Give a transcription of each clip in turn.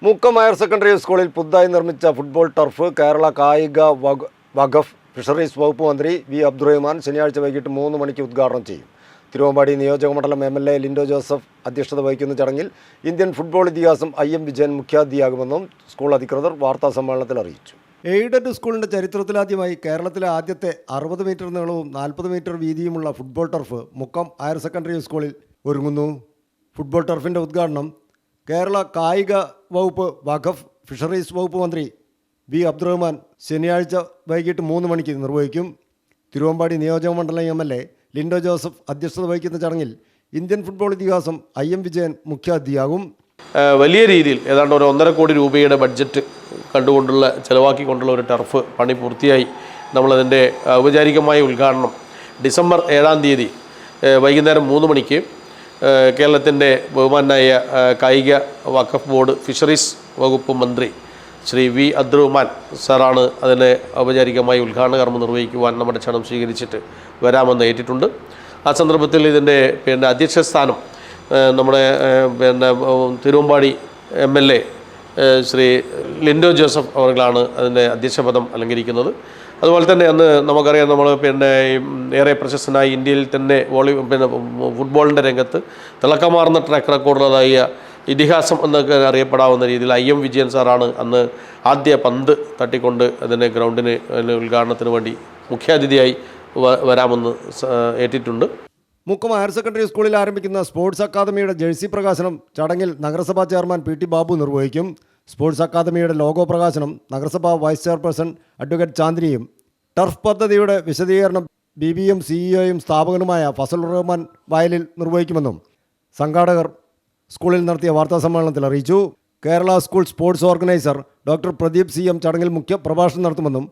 Mukkam higher secondary സ്കൂളിൽ പുതുതായി നിർമ്മിച്ച ഫുട്ബോൾ ടർഫ് കേരള കായിക വഖഫ് ഫിഷറീസ് വകുപ്പ് മന്ത്രി വി അബ്ദുറഹ്മാൻ ശനിയാഴ്ച വൈകിട്ട് 3 മണിക്ക് ഉദ്ഘാടനം ചെയ്യും. തിരുവമ്പാടി നിയോജകമണ്ഡലം MLA ലിൻഡോ ജോസഫ് അധ്യക്ഷത വഹിക്കുന്ന ചടങ്ങിൽ ഇന്ത്യൻ ഫുട്ബോൾ ഇതിഹാസം IM വിജയൻ മുഖ്യാതിഥിയാകുമെന്നും സ്കൂൾ അധികൃതർ വാർത്താസമ്മേളനത്തിൽ അറിയിച്ചു. എയ്ഡഡ് സ്കൂളിൻ്റെ ചരിത്രത്തിലാദ്യമായി കേരളത്തിലെ ആദ്യത്തെ 60 മീറ്റർ നീളവും 40 മീറ്റർ വീതിയുമുള്ള football turf Mukkam higher secondary സ്കൂളിൽ ഒരുങ്ങുന്നു. ഫുട്ബോൾ ടർഫിൻ്റെ ഉദ്ഘാടനം കേരള കായിക വകുപ്പ് വഖഫ് ഫിഷറീസ് വകുപ്പ് മന്ത്രി വി അബ്ദുറഹ്മാൻ ശനിയാഴ്ച വൈകിട്ട് 3 മണിക്ക് നിർവഹിക്കും. തിരുവമ്പാടി നിയോജകമണ്ഡലം MLA ലിൻഡോ ജോസഫ് അധ്യക്ഷത വഹിക്കുന്ന ചടങ്ങിൽ ഇന്ത്യൻ ഫുട്ബോൾ ഇതിഹാസം IM വിജയൻ മുഖ്യാതിഥിയാകും. വലിയ രീതിയിൽ ഏതാണ്ട് ഒരു 1.5 കോടി രൂപയുടെ ബഡ്ജറ്റ് ചെലവാക്കിക്കൊണ്ടുള്ള ഒരു ടർഫ് പണി പൂർത്തിയായി. നമ്മളതിൻ്റെ ഔപചാരികമായ ഉദ്ഘാടനം ഡിസംബർ 7-ാം തീയതി വൈകുന്നേരം 3 മണിക്ക് കേരളത്തിൻ്റെ ബഹുമാനായ കായിക വഖഫ് ബോർഡ് ഫിഷറീസ് വകുപ്പ് മന്ത്രി ശ്രീ വി അബ്ദുറഹ്മാൻ സാറാണ് അതിനെ ഔപചാരികമായി ഉദ്ഘാടന കർമ്മം നിർവഹിക്കുവാൻ നമ്മുടെ ക്ഷണം സ്വീകരിച്ചിട്ട് വരാമെന്ന് ഏറ്റിട്ടുണ്ട്. ആ സന്ദർഭത്തിൽ ഇതിൻ്റെ അധ്യക്ഷ സ്ഥാനം നമ്മുടെ തിരുവമ്പാടി MLA ശ്രീ ലിൻഡോ ജോസഫ് അവർകളാണ് അതിൻ്റെ അധ്യക്ഷപദം അലങ്കരിക്കുന്നത്. അതുപോലെ തന്നെ അന്ന് നമുക്കറിയാം, നമ്മൾ ഏറെ പ്രശസ്തനായി ഇന്ത്യയിൽ തന്നെ ഫുട്ബോളിൻ്റെ രംഗത്ത് തിളക്കമാർന്ന ട്രാക്ക് റെക്കോർഡുള്ളതായ ഇതിഹാസം എന്നൊക്കെ അറിയപ്പെടാവുന്ന രീതിയിൽ IM വിജയൻ സാറാണ് അന്ന് ആദ്യ പന്ത് തട്ടിക്കൊണ്ട് അതിൻ്റെ ഗ്രൗണ്ടിന് ഉദ്ഘാടനത്തിന് വേണ്ടി മുഖ്യാതിഥിയായി വരാമെന്ന് ഏറ്റിട്ടുണ്ട്. മുക്കം ഹയർ സെക്കൻഡറി സ്കൂളിൽ ആരംഭിക്കുന്ന സ്പോർട്സ് അക്കാദമിയുടെ ജേഴ്സി പ്രകാശനം ചടങ്ങിൽ നഗരസഭാ ചെയർമാൻ PT ബാബു നിർവഹിക്കും. സ്പോർട്സ് അക്കാദമിയുടെ ലോഗോ പ്രകാശനം നഗരസഭാ വൈസ് ചെയർപേഴ്സൺ അഡ്വക്കേറ്റ് ചാന്ദ്രിയും ടർഫ് പദ്ധതിയുടെ വിശദീകരണം BBM CEO-യും സ്ഥാപകനുമായ ഫസലുർ റഹ്മാൻ വയലിൽ നിർവഹിക്കുമെന്നും സംഘാടകർ സ്കൂളിൽ നടത്തിയ വാർത്താസമ്മേളനത്തിൽ അറിയിച്ചു. Kerala school sports organiser doctor Pradeep CM ചടങ്ങിൽ മുഖ്യ പ്രഭാഷണം നടത്തുമെന്നും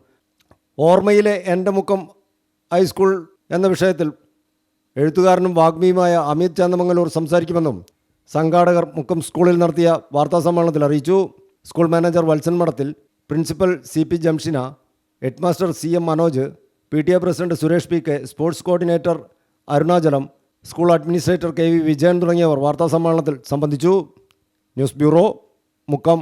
ഓർമ്മയിലെ എൻ്റെ മുക്കം ഹൈസ്കൂൾ എന്ന വിഷയത്തിൽ എഴുത്തുകാരനും വാഗ്മിയുമായ അമിത് ചന്ദമംഗലൂർ സംസാരിക്കുമെന്നും സംഘാടകർ മുക്കം സ്കൂളിൽ നടത്തിയ വാർത്താസമ്മേളനത്തിൽ അറിയിച്ചു. School manager Valsan Madathil, principal CP Jamshina, headmaster CM Manoj, PTA president Suresh PK, sports coordinator Arunachalam, school administrator KV Vijayan തുടങ്ങിയവർ വാർത്താസമ്മേളനത്തിൽ സംബന്ധിച്ചു. News bureau, Mukkam.